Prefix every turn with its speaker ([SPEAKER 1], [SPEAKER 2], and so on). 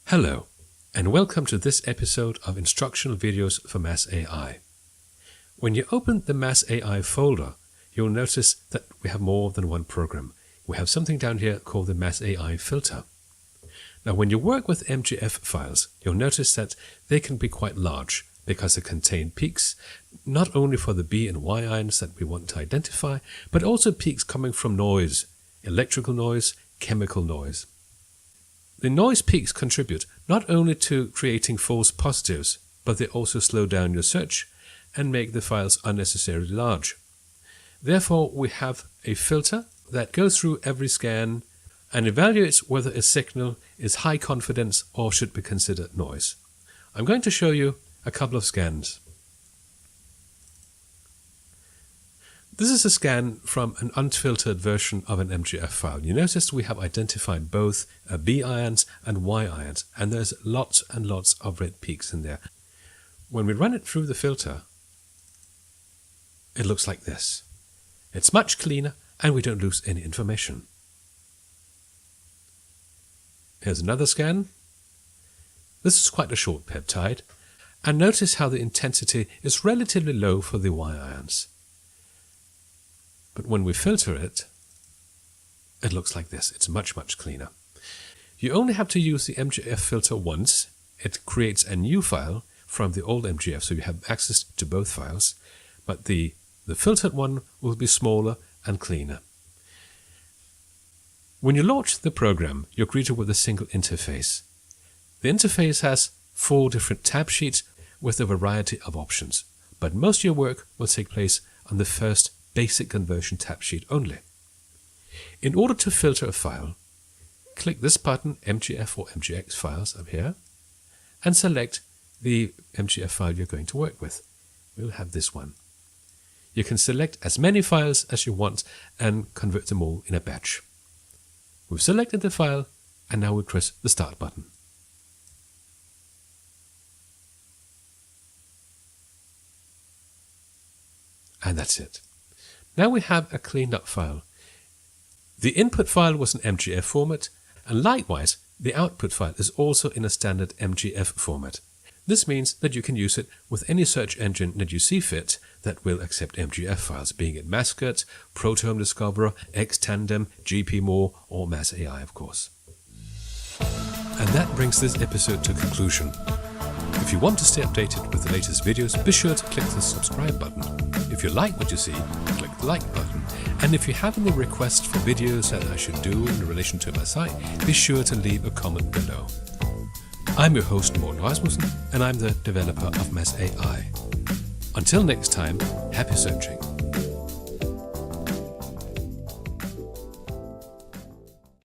[SPEAKER 1] Hello, and welcome to this episode of Instructional Videos for MassAI. When you open the MassAI folder, you'll notice that we have more than one program. We have something down here called the MassAI filter. Now, when you work with MGF files, you'll notice that they can be quite large because they contain peaks, not only for the B and Y ions that we want to identify, but also peaks coming from noise, electrical noise, chemical noise. The noise peaks contribute not only to creating false positives, but they also slow down your search and make the files unnecessarily large. Therefore, we have a filter that goes through every scan and evaluates whether a signal is high confidence or should be considered noise. I'm going to show you a couple of scans. This is a scan from an unfiltered version of an MGF file. You notice we have identified both B ions and Y ions, and there's lots and lots of red peaks in there. When we run it through the filter, it looks like this. It's much cleaner and we don't lose any information. Here's another scan. This is quite a short peptide, and notice how the intensity is relatively low for the Y ions. But when we filter it, it looks like this. It's much, much cleaner. You only have to use the MGF filter once. It creates a new file from the old MGF, so you have access to both files. But the filtered one will be smaller and cleaner. When you launch the program, you're greeted with a single interface. The interface has 4 different tab sheets with a variety of options, but most of your work will take place on the first basic conversion tab sheet only. In order to filter a file, click this button, MGF or MGX files up here, and select the MGF file you're going to work with. We'll have this one. You can select as many files as you want and convert them all in a batch. We've selected the file, and now we press the Start button. And that's it. Now we have a cleaned up file. The input file was an MGF format, and likewise, the output file is also in a standard MGF format. This means that you can use it with any search engine that you see fit that will accept MGF files, being it Mascot, Proteome Discoverer, Xtandem, GPMore, or MassAI, of course. And that brings this episode to conclusion. If you want to stay updated with the latest videos, be sure to click the subscribe button. If you like what you see, click the like button. And if you have any requests for videos that I should do in relation to MassAI, be sure to leave a comment below. I'm your host, Morten Rasmussen, and I'm the developer of MassAI. Until next time, happy searching.